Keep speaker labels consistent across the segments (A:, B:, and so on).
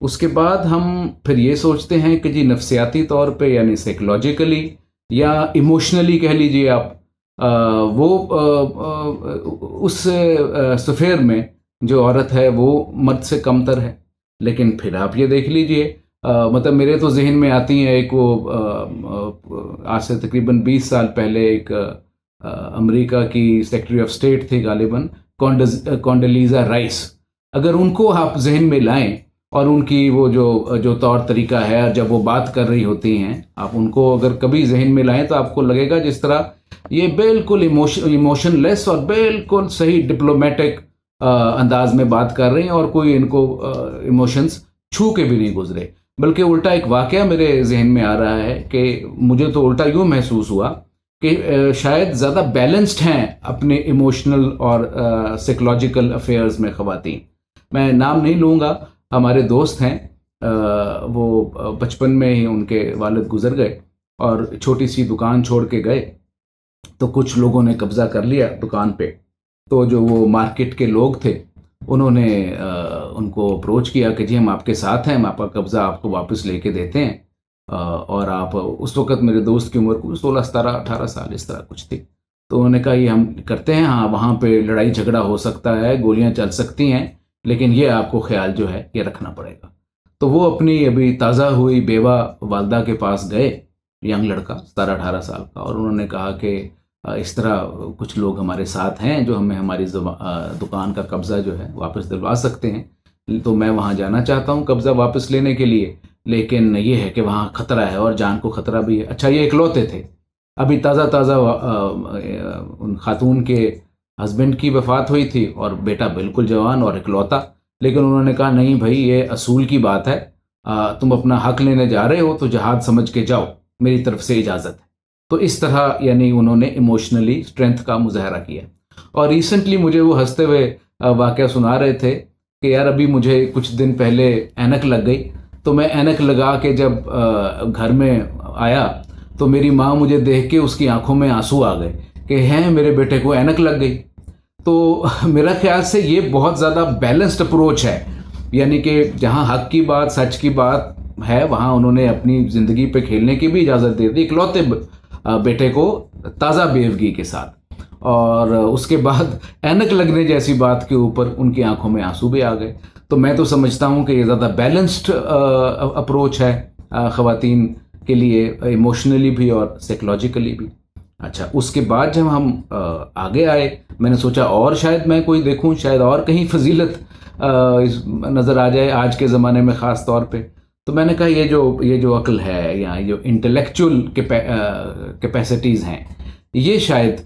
A: اس کے بعد ہم پھر یہ سوچتے ہیں کہ جی نفسیاتی طور پہ یعنی سائیکلوجیکلی یا ایموشنلی کہہ لیجیے آپ، وہ اس سفیر میں جو عورت ہے وہ مرد سے کم تر ہے. لیکن پھر آپ یہ دیکھ لیجئے، مطلب میرے تو ذہن میں آتی ہیں ایک وہ آج سے تقریباً 20 سال پہلے ایک امریکہ کی سیکرٹری آف اسٹیٹ تھی غالباً، کونڈلیزا رائس. اگر ان کو آپ ذہن میں لائیں اور ان کی وہ جو طور طریقہ ہے، جب وہ بات کر رہی ہوتی ہیں، آپ ان کو اگر کبھی ذہن میں لائیں تو آپ کو لگے گا جس طرح یہ بالکل ایموشن لیس اور بالکل صحیح ڈپلومیٹک انداز میں بات کر رہے ہیں، اور کوئی ان کو ایموشنز چھو کے بھی نہیں گزرے. بلکہ الٹا ایک واقعہ میرے ذہن میں آ رہا ہے کہ مجھے تو الٹا یوں محسوس ہوا کہ شاید زیادہ بیلنسڈ ہیں اپنے ایموشنل اور سائیکلوجیکل افیئرز میں خواتین. میں نام نہیں لوں گا، ہمارے دوست ہیں، وہ بچپن میں ہی ان کے والد گزر گئے اور چھوٹی سی دکان چھوڑ کے گئے، تو کچھ لوگوں نے قبضہ کر لیا دکان پہ. تو جو وہ مارکیٹ کے لوگ تھے انہوں نے ان کو اپروچ کیا کہ جی ہم آپ کے ساتھ ہیں، ہم آپ کا قبضہ آپ کو واپس لے کے دیتے ہیں، اور آپ، اس وقت میرے دوست کی عمر کو 16 17 18 سال اس طرح کچھ تھی. تو انہوں نے کہا یہ ہم کرتے ہیں، ہاں وہاں پہ لڑائی جھگڑا ہو سکتا ہے، گولیاں چل سکتی ہیں، لیکن یہ آپ کو خیال جو ہے یہ رکھنا پڑے گا. تو وہ اپنی ابھی تازہ ہوئی بیوہ والدہ کے پاس گئے، ینگ لڑکا 17 18 سال کا، اور انہوں نے کہا کہ اس طرح کچھ لوگ ہمارے ساتھ ہیں جو ہمیں ہماری دکان کا قبضہ جو ہے واپس دلوا سکتے ہیں، تو میں وہاں جانا چاہتا ہوں قبضہ واپس لینے کے لیے، لیکن یہ ہے کہ وہاں خطرہ ہے اور جان کو خطرہ بھی ہے. اچھا یہ اکلوتے تھے، ابھی تازہ ان خاتون کے ہسبینڈ کی وفات ہوئی تھی اور بیٹا بالکل جوان اور اکلوتا. لیکن انہوں نے کہا نہیں بھائی یہ اصول کی بات ہے، تم اپنا حق لینے جا رہے ہو تو جہاد سمجھ کے جاؤ، میری طرف سے اجازت ہے. تو اس طرح یعنی انہوں نے ایموشنلی اسٹرینتھ کا مظاہرہ کیا. اور ریسنٹلی مجھے وہ ہنستے ہوئے واقعہ سنا رہے تھے کہ یار ابھی مجھے کچھ دن پہلے اینک لگ گئی، تو میں اینک لگا کے جب گھر میں آیا تو میری ماں مجھے دیکھ کے اس کی آنکھوں میں آنسو آ گئے کہ ہیں میرے بیٹے کو اینک لگ گئی. تو میرا خیال سے یہ بہت زیادہ بیلنسڈ اپروچ ہے، یعنی کہ جہاں حق کی بات سچ کی بات ہے وہاں انہوں نے اپنی زندگی پہ کھیلنے کی بھی اجازت دے دی اکلوتے بیٹے کو تازہ بیوگی کے ساتھ، اور اس کے بعد اینک لگنے جیسی بات کے اوپر ان کی آنکھوں میں آنسو بھی آ گئے. تو میں تو سمجھتا ہوں کہ یہ زیادہ بیلنسڈ اپروچ ہے خواتین کے لیے، ایموشنلی بھی اور سائیکلوجیکلی بھی. اچھا اس کے بعد جب ہم آگے آئے میں نے سوچا اور شاید میں کوئی دیکھوں، شاید اور کہیں فضیلت نظر آ جائے آج کے زمانے میں خاص طور پہ. تو میں نے کہا یہ جو عقل ہے یا جو انٹلیکچول کیپیسٹیز ہیں یہ شاید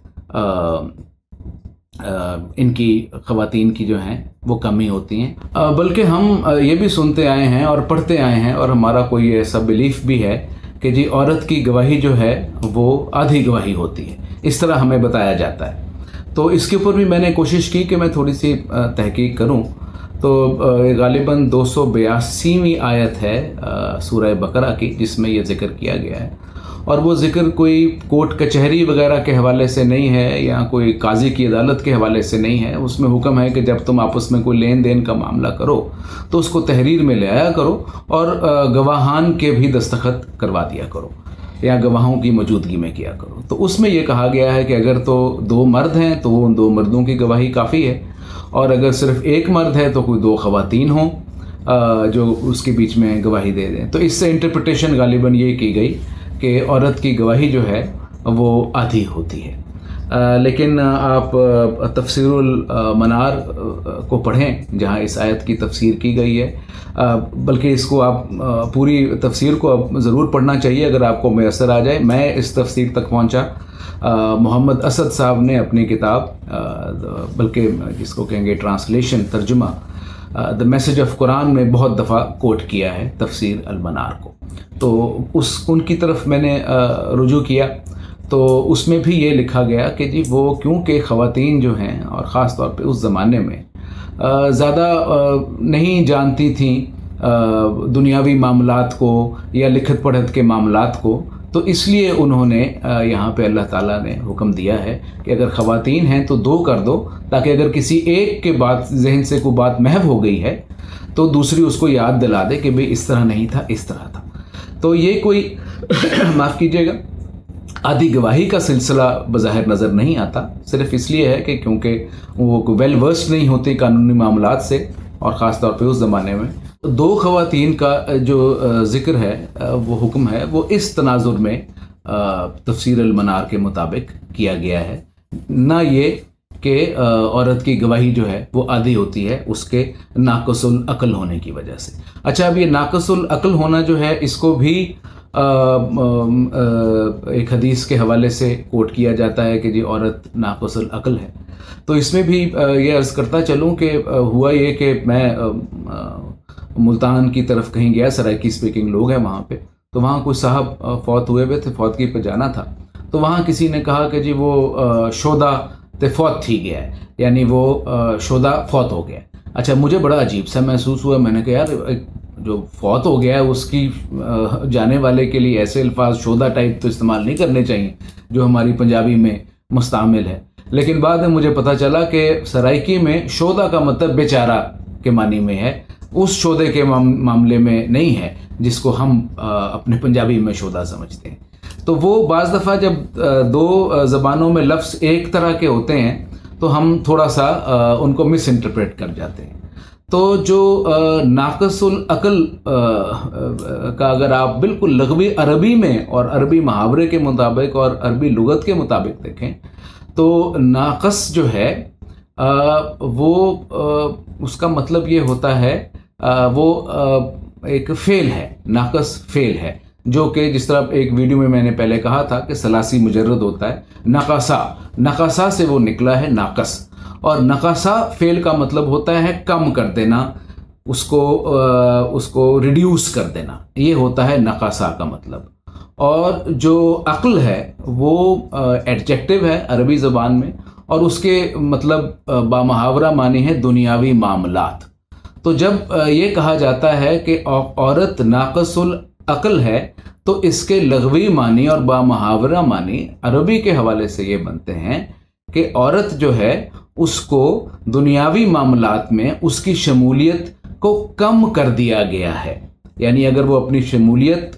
A: ان کی خواتین کی جو ہیں وہ کمی ہوتی ہیں. بلکہ ہم یہ بھی سنتے آئے ہیں اور پڑھتے آئے ہیں، اور ہمارا کوئی ایسا بلیف بھی ہے کہ جی عورت کی گواہی جو ہے وہ آدھی گواہی ہوتی ہے، اس طرح ہمیں بتایا جاتا ہے. تو اس کے اوپر بھی میں نے کوشش کی کہ میں تھوڑی سی تحقیق کروں. تو غالباً 282ویں آیت ہے سورہ بقرہ کی جس میں یہ ذکر کیا گیا ہے، اور وہ ذکر کوئی کورٹ کچہری وغیرہ کے حوالے سے نہیں ہے یا کوئی قاضی کی عدالت کے حوالے سے نہیں ہے. اس میں حکم ہے کہ جب تم آپس میں کوئی لین دین کا معاملہ کرو تو اس کو تحریر میں لے آیا کرو اور گواہان کے بھی دستخط کروا دیا کرو یا گواہوں کی موجودگی میں کیا کرو. تو اس میں یہ کہا گیا ہے کہ اگر تو 2 مرد ہیں تو ان 2 مردوں کی گواہی کافی ہے، اور اگر صرف ایک مرد ہے تو کوئی 2 خواتین ہوں جو اس کے بیچ میں گواہی دے دیں. تو اس سے انٹرپریٹیشن غالباً یہ کی گئی کہ عورت کی گواہی جو ہے وہ آدھی ہوتی ہے. لیکن آپ تفسیر المنار کو پڑھیں جہاں اس آیت کی تفسیر کی گئی ہے، بلکہ اس کو آپ پوری تفسیر کو آپ ضرور پڑھنا چاہیے اگر آپ کو میسر آ جائے. میں اس تفسیر تک پہنچا، محمد اسد صاحب نے اپنی کتاب، بلکہ جس کو کہیں گے ٹرانسلیشن ترجمہ دا میسج آف قرآن میں بہت دفعہ کوٹ کیا ہے تفسیر المنار کو. تو ان کی طرف میں نے رجوع کیا تو اس میں بھی یہ لکھا گیا کہ جی وہ کیونکہ خواتین جو ہیں اور خاص طور پہ اس زمانے میں زیادہ نہیں جانتی تھیں دنیاوی معاملات کو یا لکھت پڑھت کے معاملات کو، تو اس لیے انہوں نے یہاں پہ اللہ تعالیٰ نے حکم دیا ہے کہ اگر خواتین ہیں تو 2 کر دو، تاکہ اگر کسی ایک کے بات ذہن سے کوئی بات محو ہو گئی ہے تو دوسری اس کو یاد دلا دے کہ بھئی اس طرح نہیں تھا، اس طرح تھا۔ تو یہ کوئی معاف کیجیے گا آدھی گواہی کا سلسلہ بظاہر نظر نہیں آتا، صرف اس لیے ہے کہ کیونکہ وہ ویل ورسڈ نہیں ہوتی قانونی معاملات سے، اور خاص طور پہ اس زمانے میں 2 خواتین کا جو ذکر ہے، وہ حکم ہے، وہ اس تناظر میں تفسیر المنار کے مطابق کیا گیا ہے، نہ یہ کہ عورت کی گواہی جو ہے وہ آدھی ہوتی ہے اس کے ناقص العقل ہونے کی وجہ سے۔ اچھا، اب یہ ناقص العقل ہونا جو ہے اس کو بھی ایک حدیث کے حوالے سے کوٹ کیا جاتا ہے کہ جی عورت ناقص العقل ہے۔ تو اس میں بھی یہ عرض کرتا چلوں کہ ہوا یہ کہ میں ملتان کی طرف کہیں گیا، سرائکی اسپیکنگ لوگ ہیں وہاں پہ، تو وہاں کوئی صاحب فوت ہوئے ہوئے تھے، فوتگی پہ جانا تھا، تو وہاں کسی نے کہا کہ جی وہ شودہ تے فوت تھی گیا ہے، یعنی وہ شودہ فوت ہو گیا۔ اچھا، مجھے بڑا عجیب سا محسوس ہوا، میں نے کہا یار جو فوت ہو گیا ہے اس کی جانے والے کے لیے ایسے الفاظ شودہ ٹائپ تو استعمال نہیں کرنے چاہیے جو ہماری پنجابی میں مستعمل ہے، لیکن بعد میں مجھے پتہ چلا کہ سرائکی میں شودہ کا مطلب بیچارہ کے معنی میں ہے، اس شودے کے معاملے میں نہیں ہے جس کو ہم اپنے پنجابی میں شودہ سمجھتے ہیں۔ تو وہ بعض دفعہ جب 2 زبانوں میں لفظ ایک طرح کے ہوتے ہیں تو ہم تھوڑا سا ان کو مس انٹرپریٹ کر جاتے ہیں۔ تو جو ناقص العقل کا اگر آپ بالکل لغوی عربی میں اور عربی محاورے کے مطابق اور عربی لغت کے مطابق دیکھیں تو ناقص جو ہے وہ اس کا مطلب یہ ہوتا ہے وہ ایک فعل ہے، ناقص فعل ہے، جو کہ جس طرح ایک ویڈیو میں میں نے پہلے کہا تھا کہ ثلاثی مجرد ہوتا ہے، نقصا سے وہ نکلا ہے ناقص، اور نقصا فعل کا مطلب ہوتا ہے کم کر دینا، اس کو ریڈیوس کر دینا، یہ ہوتا ہے نقصا کا مطلب۔ اور جو عقل ہے وہ ایڈجیکٹو ہے عربی زبان میں، اور اس کے مطلب بامحاورہ معنی ہے دنیاوی معاملات۔ تو جب یہ کہا جاتا ہے کہ عورت ناقص العقل ہے تو اس کے لغوی معنی اور بامحاورہ معنی عربی کے حوالے سے یہ بنتے ہیں کہ عورت جو ہے اس کو دنیاوی معاملات میں اس کی شمولیت کو کم کر دیا گیا ہے، یعنی اگر وہ اپنی شمولیت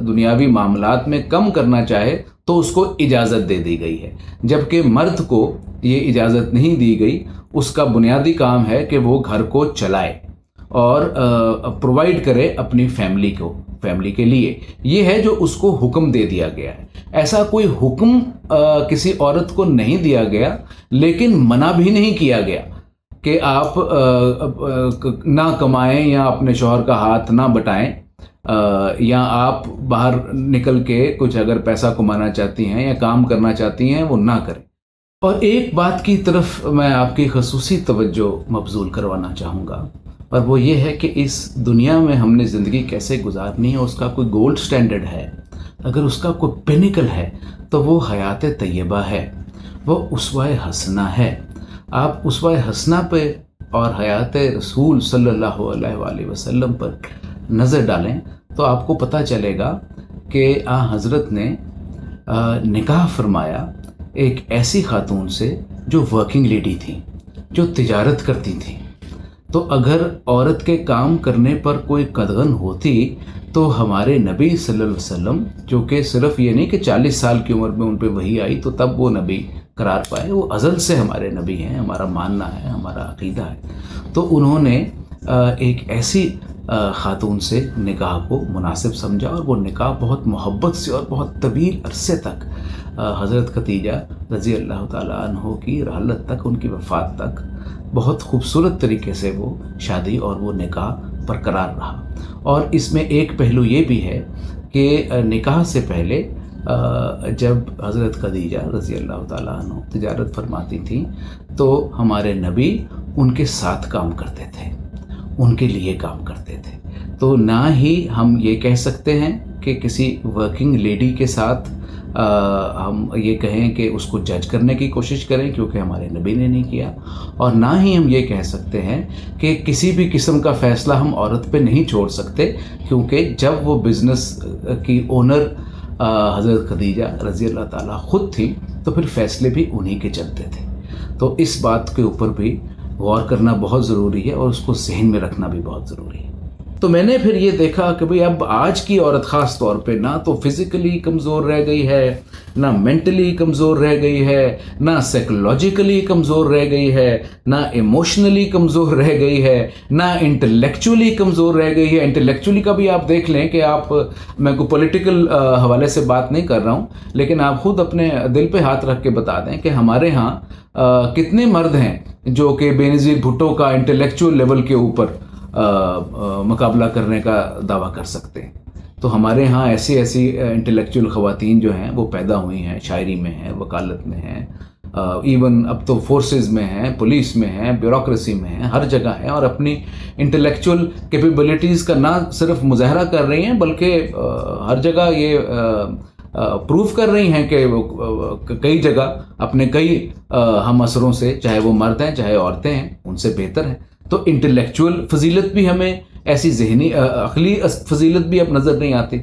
A: دنیاوی معاملات میں کم کرنا چاہے تو اس کو اجازت دے دی گئی ہے، جبکہ مرد کو یہ اجازت نہیں دی گئی۔ اس کا بنیادی کام ہے کہ وہ گھر کو چلائے اور پرووائڈ کرے اپنی فیملی کے لیے، یہ ہے جو اس کو حکم دے دیا گیا ہے۔ ایسا کوئی حکم کسی عورت کو نہیں دیا گیا، لیکن منع بھی نہیں کیا گیا کہ آپ نہ کمائیں یا اپنے شوہر کا ہاتھ نہ بٹائیں، یا آپ باہر نکل کے کچھ اگر پیسہ کمانا چاہتی ہیں یا کام کرنا چاہتی ہیں وہ نہ کریں۔ اور ایک بات کی طرف میں آپ کی خصوصی توجہ مبذول کروانا چاہوں گا، اور وہ یہ ہے کہ اس دنیا میں ہم نے زندگی کیسے گزارنی ہے، اس کا کوئی گولڈ سٹینڈرڈ ہے، اگر اس کا کوئی پینیکل ہے تو وہ حیات طیبہ ہے، وہ اسوہ حسنہ ہے۔ آپ اسوہ حسنہ پہ اور حیات رسول صلی اللہ علیہ وآلہ وسلم پر نظر ڈالیں تو آپ کو پتہ چلے گا کہ حضرت نے نکاح فرمایا ایک ایسی خاتون سے جو ورکنگ لیڈی تھی، جو تجارت کرتی تھی۔ تو اگر عورت کے کام کرنے پر کوئی قدغن ہوتی تو ہمارے نبی صلی اللہ علیہ وسلم، جو کہ صرف یہ نہیں کہ 40 سال کی عمر میں ان پہ وحی آئی تو تب وہ نبی قرار پائے، وہ ازل سے ہمارے نبی ہیں، ہمارا ماننا ہے، ہمارا عقیدہ ہے، تو انہوں نے ایک ایسی خاتون سے نکاح کو مناسب سمجھا، اور وہ نکاح بہت محبت سے اور بہت طویل عرصے تک حضرت خدیجہ رضی اللہ تعالیٰ عنہ کی رحلت تک، ان کی وفات تک بہت خوبصورت طریقے سے وہ شادی اور وہ نکاح برقرار رہا۔ اور اس میں ایک پہلو یہ بھی ہے کہ نکاح سے پہلے جب حضرت خدیجہ رضی اللہ تعالیٰ عنہ تجارت فرماتی تھیں تو ہمارے نبی ان کے ساتھ کام کرتے تھے، ان کے لیے کام کرتے تھے۔ تو نہ ہی ہم یہ کہہ سکتے ہیں کہ کسی ورکنگ لیڈی کے ساتھ ہم یہ کہیں کہ اس کو جج کرنے کی کوشش کریں، کیونکہ ہمارے نبی نے نہیں کیا، اور نہ ہی ہم یہ کہہ سکتے ہیں کہ کسی بھی قسم کا فیصلہ ہم عورت پہ نہیں چھوڑ سکتے، کیونکہ جب وہ بزنس کی اونر حضرت خدیجہ رضی اللہ تعالیٰ خود تھی تو پھر فیصلے بھی انہی کے چلتے تھے. تو اس بات کے اوپر بھی غور کرنا بہت ضروری ہے اور اس کو ذہن میں رکھنا بھی بہت ضروری ہے. تو میں نے پھر یہ دیکھا کہ بھئی اب آج کی عورت خاص طور پہ نہ تو فزیکلی کمزور رہ گئی ہے، نہ مینٹلی کمزور رہ گئی ہے، نہ سائیکولوجیکلی کمزور رہ گئی ہے، نہ ایموشنلی کمزور رہ گئی ہے، نہ انٹلیکچولی کمزور رہ گئی ہے. انٹلیکچولی کا بھی آپ دیکھ لیں کہ میں کوئی پولیٹیکل حوالے سے بات نہیں کر رہا ہوں، لیکن آپ خود اپنے دل پہ ہاتھ رکھ کے بتا دیں کہ ہمارے ہاں کتنے مرد ہیں جو کہ بینظیر بھٹو کا انٹلیکچوئل لیول کے اوپر مقابلہ کرنے کا دعویٰ کر سکتے ہیں. تو ہمارے ہاں ایسی انٹلیکچوئل خواتین جو ہیں وہ پیدا ہوئی ہیں، شاعری میں ہیں، وکالت میں ہیں، ایون اب تو فورسز میں ہیں، پولیس میں ہیں، بیوروکریسی میں ہیں، ہر جگہ ہیں، اور اپنی انٹلیکچوئل کیپیبلٹیز کا نہ صرف مظاہرہ کر رہی ہیں بلکہ ہر جگہ یہ پروف کر رہی ہیں کہ کئی جگہ اپنے کئی ہم اثروں سے، چاہے وہ مرد ہیں چاہے عورتیں ہیں، ان سے بہتر ہیں. تو انٹلیکچوئل فضیلت بھی ہمیں ایسی ذہنی عقلی فضیلت بھی اب نظر نہیں آتی.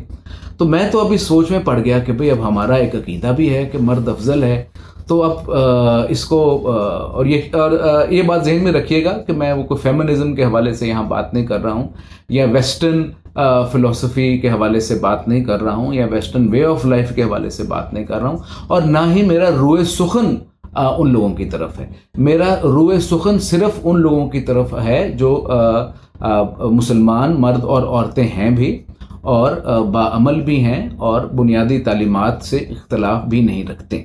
A: تو میں تو ابھی سوچ میں پڑ گیا کہ بھئی اب ہمارا ایک عقیدہ بھی ہے کہ مرد افضل ہے. تو اب اس کو اور یہ بات ذہن میں رکھیے گا کہ میں وہ کوئی فیمنزم کے حوالے سے یہاں بات نہیں کر رہا ہوں، یا ویسٹرن فلسفی کے حوالے سے بات نہیں کر رہا ہوں، یا ویسٹرن وے آف لائف کے حوالے سے بات نہیں کر رہا ہوں، اور نہ ہی میرا روئے سخن ان لوگوں کی طرف ہے. میرا روئے سخن صرف ان لوگوں کی طرف ہے جو مسلمان مرد اور عورتیں ہیں بھی، اور باعمل بھی ہیں، اور بنیادی تعلیمات سے اختلاف بھی نہیں رکھتے.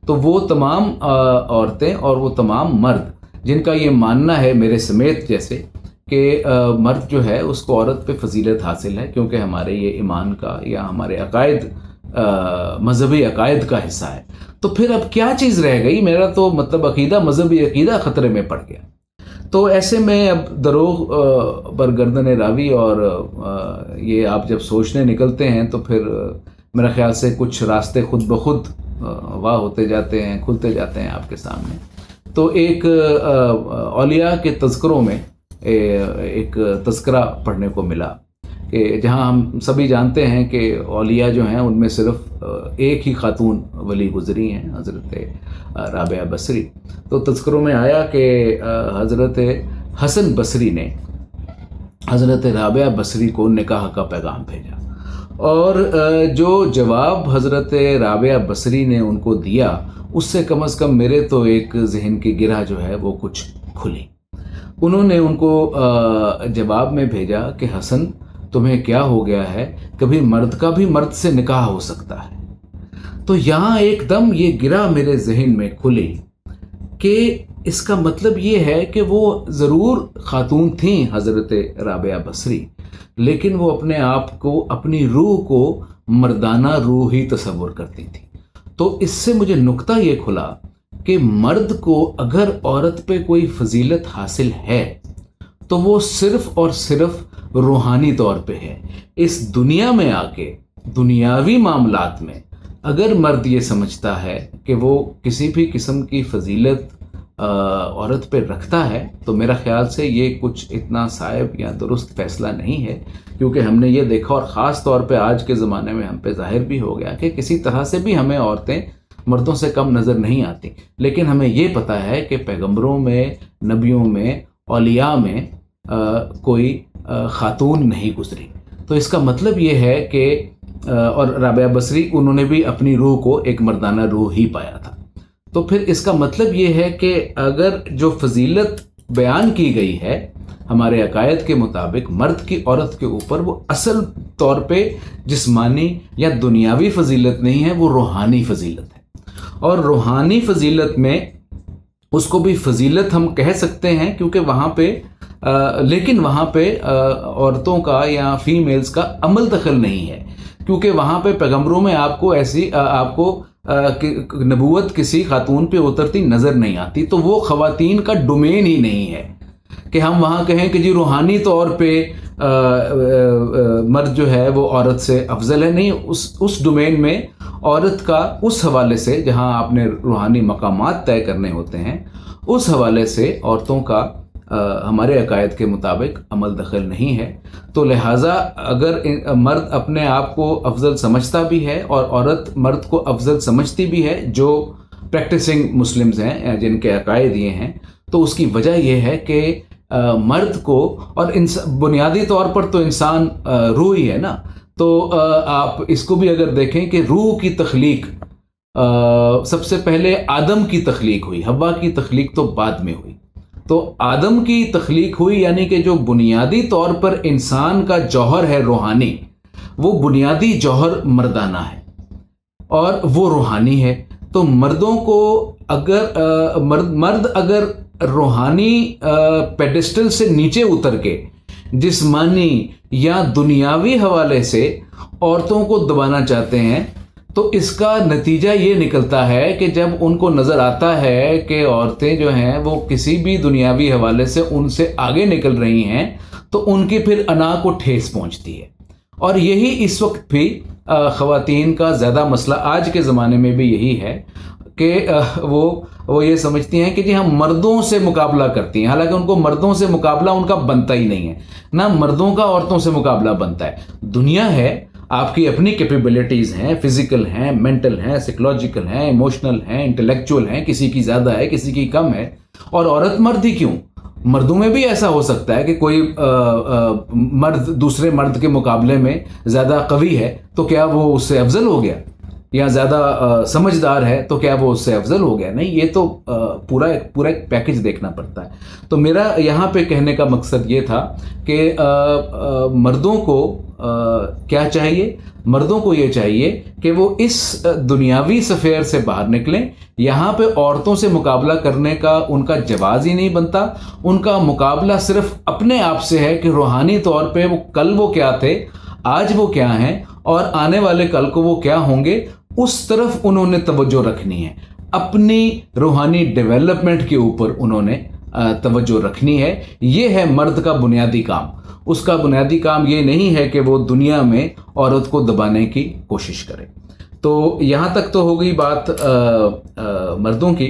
A: تو وہ تمام عورتیں اور وہ تمام مرد جن کا یہ ماننا ہے میرے سمیت جیسے کہ مرد جو ہے اس کو عورت پہ فضیلت حاصل ہے، کیونکہ ہمارے یہ ایمان کا یا ہمارے عقائد مذہبی عقائد کا حصہ ہے. تو پھر اب کیا چیز رہ گئی؟ میرا تو مطلب عقیدہ، مذہبی عقیدہ خطرے میں پڑ گیا. تو ایسے میں اب دروغ بر گردن راوی، اور یہ آپ جب سوچنے نکلتے ہیں تو پھر میرا خیال سے کچھ راستے خود بخود واہ ہوتے جاتے ہیں، کھلتے جاتے ہیں آپ کے سامنے. تو ایک اولیاء کے تذکروں میں ایک تذکرہ پڑھنے کو ملا کہ جہاں ہم سبھی جانتے ہیں کہ اولیاء جو ہیں ان میں صرف ایک ہی خاتون ولی گزری ہیں، حضرت رابعہ بصری. تو تذکروں میں آیا کہ حضرت حسن بصری نے حضرت رابعہ بصری کو نکاح کا پیغام بھیجا، اور جو جواب حضرت رابعہ بصری نے ان کو دیا اس سے کم از کم میرے تو ایک ذہن کی گرہ جو ہے وہ کچھ کھلی. انہوں نے ان کو جواب میں بھیجا کہ حسن تمہیں کیا ہو گیا ہے، کبھی مرد کا بھی مرد سے نکاح ہو سکتا ہے. تو یہاں ایک دم یہ گرہ میرے ذہن میں کھلی کہ اس کا مطلب یہ ہے کہ وہ ضرور خاتون تھیں حضرت رابعہ بصری، لیکن وہ اپنے آپ کو، اپنی روح کو مردانہ روح ہی تصور کرتی تھی. تو اس سے مجھے نکتہ یہ کھلا کہ مرد کو اگر عورت پہ کوئی فضیلت حاصل ہے تو وہ صرف اور صرف روحانی طور پہ ہے. اس دنیا میں آ کے دنیاوی معاملات میں اگر مرد یہ سمجھتا ہے کہ وہ کسی بھی قسم کی فضیلت عورت پہ رکھتا ہے تو میرا خیال سے یہ کچھ اتنا صائب یا درست فیصلہ نہیں ہے، کیونکہ ہم نے یہ دیکھا، اور خاص طور پہ آج کے زمانے میں ہم پہ ظاہر بھی ہو گیا کہ کسی طرح سے بھی ہمیں عورتیں مردوں سے کم نظر نہیں آتی. لیکن ہمیں یہ پتہ ہے کہ پیغمبروں میں، نبیوں میں، اولیاء میں کوئی خاتون نہیں گزری. تو اس کا مطلب یہ ہے کہ اور رابعہ بصری انہوں نے بھی اپنی روح کو ایک مردانہ روح ہی پایا تھا. تو پھر اس کا مطلب یہ ہے کہ اگر جو فضیلت بیان کی گئی ہے ہمارے عقائد کے مطابق مرد کی عورت کے اوپر، وہ اصل طور پہ جسمانی یا دنیاوی فضیلت نہیں ہے، وہ روحانی فضیلت ہے. اور روحانی فضیلت میں اس کو بھی فضیلت ہم کہہ سکتے ہیں کیونکہ وہاں پہ لیکن وہاں پہ عورتوں کا یا فیمیلز کا عمل دخل نہیں ہے، کیونکہ وہاں پہ پیغمبروں میں آپ کو نبوت کسی خاتون پہ اترتی نظر نہیں آتی. تو وہ خواتین کا ڈومین ہی نہیں ہے کہ ہم وہاں کہیں کہ جی روحانی طور پہ مرد جو ہے وہ عورت سے افضل ہے. نہیں، اس ڈومین میں عورت کا اس حوالے سے جہاں آپ نے روحانی مقامات طے کرنے ہوتے ہیں، اس حوالے سے عورتوں کا ہمارے عقائد کے مطابق عمل دخل نہیں ہے. تو لہٰذا اگر مرد اپنے آپ کو افضل سمجھتا بھی ہے اور عورت مرد کو افضل سمجھتی بھی ہے جو پریکٹسنگ مسلمز ہیں جن کے عقائد یہ ہیں، تو اس کی وجہ یہ ہے کہ مرد کو، اور بنیادی طور پر تو انسان روح ہی ہے نا، تو آپ اس کو بھی اگر دیکھیں کہ روح کی تخلیق سب سے پہلے آدم کی تخلیق ہوئی، حوا کی تخلیق تو بعد میں ہوئی. تو آدم کی تخلیق ہوئی، یعنی کہ جو بنیادی طور پر انسان کا جوہر ہے روحانی، وہ بنیادی جوہر مردانہ ہے اور وہ روحانی ہے. تو مردوں کو اگر مرد اگر روحانی پیڈسٹل سے نیچے اتر کے جسمانی یا دنیاوی حوالے سے عورتوں کو دبانا چاہتے ہیں، تو اس کا نتیجہ یہ نکلتا ہے کہ جب ان کو نظر آتا ہے کہ عورتیں جو ہیں وہ کسی بھی دنیاوی حوالے سے ان سے آگے نکل رہی ہیں، تو ان کی پھر انا کو ٹھیس پہنچتی ہے. اور یہی اس وقت بھی خواتین کا زیادہ مسئلہ آج کے زمانے میں بھی یہی ہے کہ وہ یہ سمجھتی ہیں کہ جی ہم مردوں سے مقابلہ کرتی ہیں، حالانکہ ان کو مردوں سے مقابلہ ان کا بنتا ہی نہیں ہے، نہ مردوں کا عورتوں سے مقابلہ بنتا ہے. دنیا ہے، آپ کی اپنی کیپیبلٹیز ہیں، فزیکل ہیں، مینٹل ہیں، سائیکولوجیکل ہیں، ایموشنل ہیں، انٹلیکچوئل ہیں، کسی کی زیادہ ہے کسی کی کم ہے. اور عورت مرد ہی کیوں، مردوں میں بھی ایسا ہو سکتا ہے کہ کوئی مرد دوسرے مرد کے مقابلے میں زیادہ قوی ہے تو کیا وہ اس سے افضل ہو گیا، یا زیادہ سمجھدار ہے تو کیا وہ اس سے افضل ہو گیا؟ نہیں، یہ تو پورا ایک پیکج دیکھنا پڑتا ہے. تو میرا یہاں پہ کہنے کا مقصد یہ تھا کہ مردوں کو کیا چاہیے؟ مردوں کو یہ چاہیے کہ وہ اس دنیاوی سفیر سے باہر نکلیں. یہاں پہ عورتوں سے مقابلہ کرنے کا ان کا جواز ہی نہیں بنتا. ان کا مقابلہ صرف اپنے آپ سے ہے کہ روحانی طور پہ کل وہ کیا تھے، آج وہ کیا ہیں، اور آنے والے کل کو وہ کیا ہوں گے. اس طرف انہوں نے توجہ رکھنی ہے، اپنی روحانی ڈیولپمنٹ کے اوپر انہوں نے توجہ رکھنی ہے. یہ ہے مرد کا بنیادی کام. اس کا بنیادی کام یہ نہیں ہے کہ وہ دنیا میں عورت کو دبانے کی کوشش کرے. تو یہاں تک تو ہو گئی بات مردوں کی،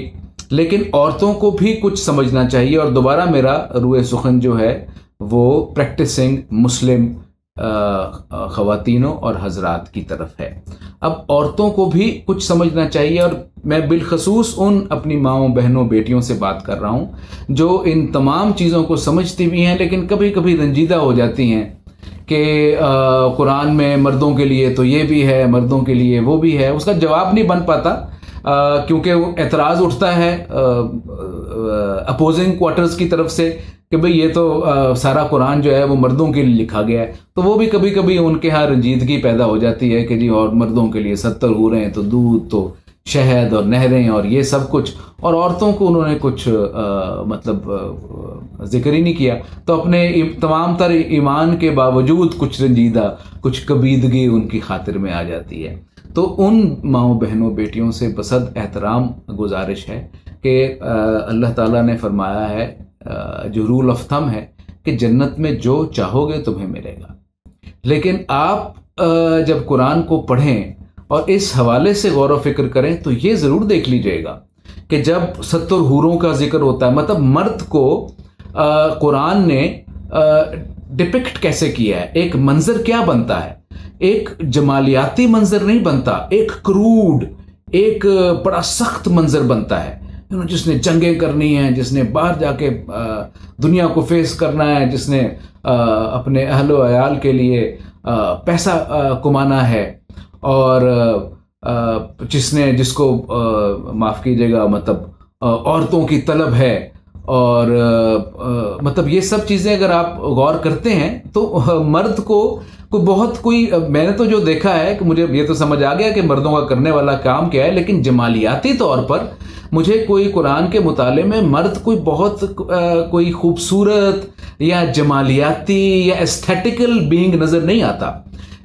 A: لیکن عورتوں کو بھی کچھ سمجھنا چاہیے. اور دوبارہ میرا روئے سخن جو ہے وہ پریکٹسنگ مسلم خواتینوں اور حضرات کی طرف ہے. اب عورتوں کو بھی کچھ سمجھنا چاہیے، اور میں بالخصوص ان اپنی ماؤں، بہنوں، بیٹیوں سے بات کر رہا ہوں جو ان تمام چیزوں کو سمجھتی بھی ہیں لیکن کبھی کبھی رنجیدہ ہو جاتی ہیں کہ قرآن میں مردوں کے لیے تو یہ بھی ہے، مردوں کے لیے وہ بھی ہے. اس کا جواب نہیں بن پاتا کیونکہ وہ اعتراض اٹھتا ہے اپوزنگ کوارٹرز کی طرف سے کہ بھئی یہ تو سارا قرآن جو ہے وہ مردوں کے لیے لکھا گیا ہے. تو وہ بھی کبھی کبھی ان کے ہاں رنجیدگی پیدا ہو جاتی ہے کہ جی اور مردوں کے لیے 70 حوریں ہیں تو دودھ تو شہد اور نہریں اور یہ سب کچھ، اور عورتوں کو انہوں نے کچھ مطلب ذکر ہی نہیں کیا. تو اپنے تمام تر ایمان کے باوجود کچھ رنجیدہ، کچھ کبیدگی ان کی خاطر میں آ جاتی ہے. تو ان ماؤں، بہنوں، بیٹیوں سے بصد احترام گزارش ہے کہ اللہ تعالیٰ نے فرمایا ہے، جو رول آف تھم ہے کہ جنت میں جو چاہو گے تمہیں ملے گا. لیکن آپ جب قرآن کو پڑھیں اور اس حوالے سے غور و فکر کریں تو یہ ضرور دیکھ لیجئے گا کہ جب 70 حوروں کا ذکر ہوتا ہے، مطلب مرد کو قرآن نے ڈپکٹ کیسے کیا ہے، ایک منظر کیا بنتا ہے، ایک جمالیاتی منظر نہیں بنتا، ایک کروڈ، ایک بڑا سخت منظر بنتا ہے. جس نے جنگیں کرنی ہیں، جس نے باہر جا کے دنیا کو فیس کرنا ہے، جس نے اپنے اہل و عیال کے لیے پیسہ کمانا ہے، اور جس کو معاف کیجیے گا مطلب عورتوں کی طلب ہے، اور مطلب یہ سب چیزیں اگر آپ غور کرتے ہیں تو مرد کو کوئی میں نے تو جو دیکھا ہے کہ مجھے یہ تو سمجھ آ گیا کہ مردوں کا کرنے والا کام کیا ہے، لیکن جمالیاتی طور پر مجھے کوئی قرآن کے مطالعے میں مرد کوئی خوبصورت یا جمالیاتی یا ایستھیٹیکل بینگ نظر نہیں آتا.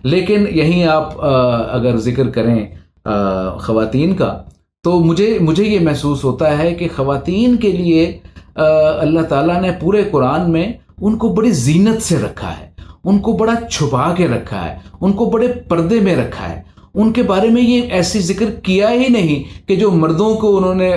A: لیکن یہیں آپ اگر ذکر کریں خواتین کا تو مجھے یہ محسوس ہوتا ہے کہ خواتین کے لیے اللہ تعالیٰ نے پورے قرآن میں ان کو بڑی زینت سے رکھا ہے، ان کو بڑا چھپا کے رکھا ہے، ان کو بڑے پردے میں رکھا ہے. ان کے بارے میں یہ ایسی ذکر کیا ہی نہیں کہ جو مردوں کو انہوں نے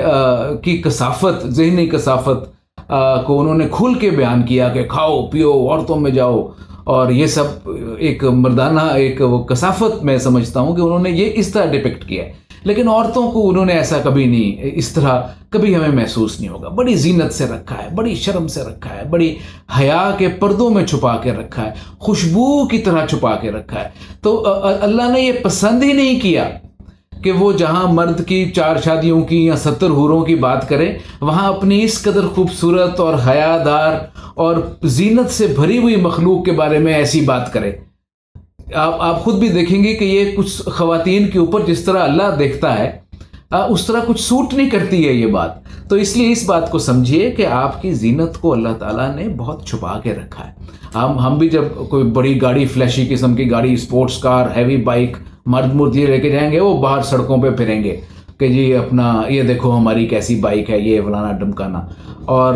A: کی کثافت، ذہنی کثافت کو انہوں نے کھل کے بیان کیا کہ کھاؤ پیو عورتوں میں جاؤ، اور یہ سب ایک مردانہ ایک وہ کثافت میں سمجھتا ہوں کہ انہوں نے یہ اس طرح ڈپکٹ کیا ہے، لیکن عورتوں کو انہوں نے ایسا کبھی نہیں، اس طرح کبھی ہمیں محسوس نہیں ہوگا. بڑی زینت سے رکھا ہے، بڑی شرم سے رکھا ہے، بڑی حیا کے پردوں میں چھپا کے رکھا ہے، خوشبو کی طرح چھپا کے رکھا ہے. تو اللہ نے یہ پسند ہی نہیں کیا کہ وہ جہاں مرد کی 4 شادیوں کی یا 70 حوروں کی بات کرے، وہاں اپنی اس قدر خوبصورت اور حیادار اور زینت سے بھری ہوئی مخلوق کے بارے میں ایسی بات کرے. آپ خود بھی دیکھیں گے کہ یہ کچھ خواتین کے اوپر جس طرح اللہ دیکھتا ہے اس طرح کچھ سوٹ نہیں کرتی ہے یہ بات. تو اس لیے اس بات کو سمجھیے کہ آپ کی زینت کو اللہ تعالیٰ نے بہت چھپا کے رکھا ہے. ہم بھی جب کوئی بڑی گاڑی، فلیشی قسم کی گاڑی، اسپورٹس کار، ہیوی بائک مرد یہ لے کے جائیں گے، وہ باہر سڑکوں پہ پھریں گے کہ جی اپنا یہ دیکھو ہماری کیسی بائک ہے، یہ فلانا ڈمکانا، اور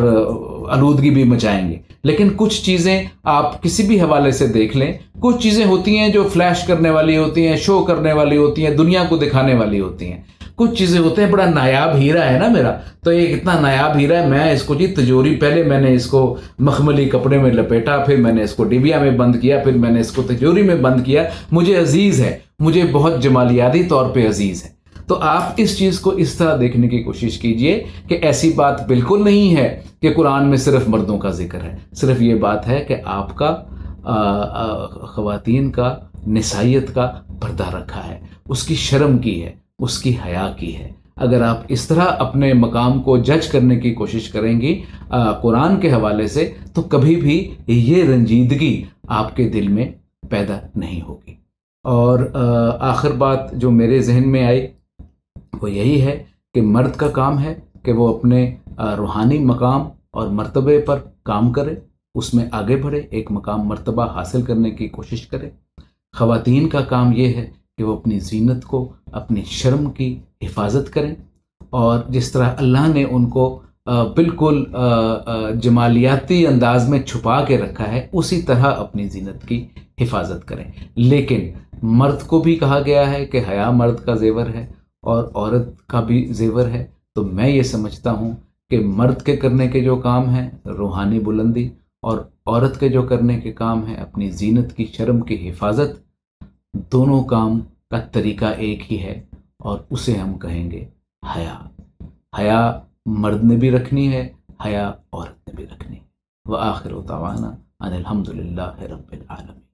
A: آلودگی بھی مچائیں گے. لیکن کچھ چیزیں آپ کسی بھی حوالے سے دیکھ لیں، کچھ چیزیں ہوتی ہیں جو فلیش کرنے والی ہوتی ہیں، شو کرنے والی ہوتی ہیں، دنیا کو دکھانے والی ہوتی ہیں. کچھ چیزیں ہوتے ہیں، بڑا نایاب ہیرا ہے نا میرا، تو یہ اتنا نایاب ہیرا ہے، میں اس کو جی تجوری، پہلے میں نے اس کو مخملی کپڑے میں لپیٹا، پھر میں نے اس کو ڈبیا میں بند کیا، پھر میں نے اس کو تجوری میں بند کیا، مجھے عزیز ہے، مجھے بہت جمالیاتی طور پہ عزیز ہے. تو آپ اس چیز کو اس طرح دیکھنے کی کوشش کیجئے کہ ایسی بات بالکل نہیں ہے کہ قرآن میں صرف مردوں کا ذکر ہے. صرف یہ بات ہے کہ آپ کا خواتین کا نسائیت کا پردہ رکھا ہے، اس کی شرم کی ہے، اس کی حیا کی ہے. اگر آپ اس طرح اپنے مقام کو جج کرنے کی کوشش کریں گی قرآن کے حوالے سے، تو کبھی بھی یہ رنجیدگی آپ کے دل میں پیدا نہیں ہوگی. اور آخر بات جو میرے ذہن میں آئی وہ یہی ہے کہ مرد کا کام ہے کہ وہ اپنے روحانی مقام اور مرتبے پر کام کرے، اس میں آگے بڑھے، ایک مقام مرتبہ حاصل کرنے کی کوشش کرے. خواتین کا کام یہ ہے کہ وہ اپنی زینت کو، اپنی شرم کی حفاظت کریں، اور جس طرح اللہ نے ان کو بالکل جمالیاتی انداز میں چھپا کے رکھا ہے، اسی طرح اپنی زینت کی حفاظت کریں. لیکن مرد کو بھی کہا گیا ہے کہ حیا مرد کا زیور ہے اور عورت کا بھی زیور ہے. تو میں یہ سمجھتا ہوں کہ مرد کے کرنے کے جو کام ہیں روحانی بلندی، اور عورت کے جو کرنے کے کام ہیں اپنی زینت کی، شرم کی حفاظت، دونوں کام کا طریقہ ایک ہی ہے، اور اسے ہم کہیں گے حیا. حیا مرد نے بھی رکھنی ہے، حیا عورت نے بھی رکھنی ہے. وآخر دعوانا ان الحمد للہ رب العالمین.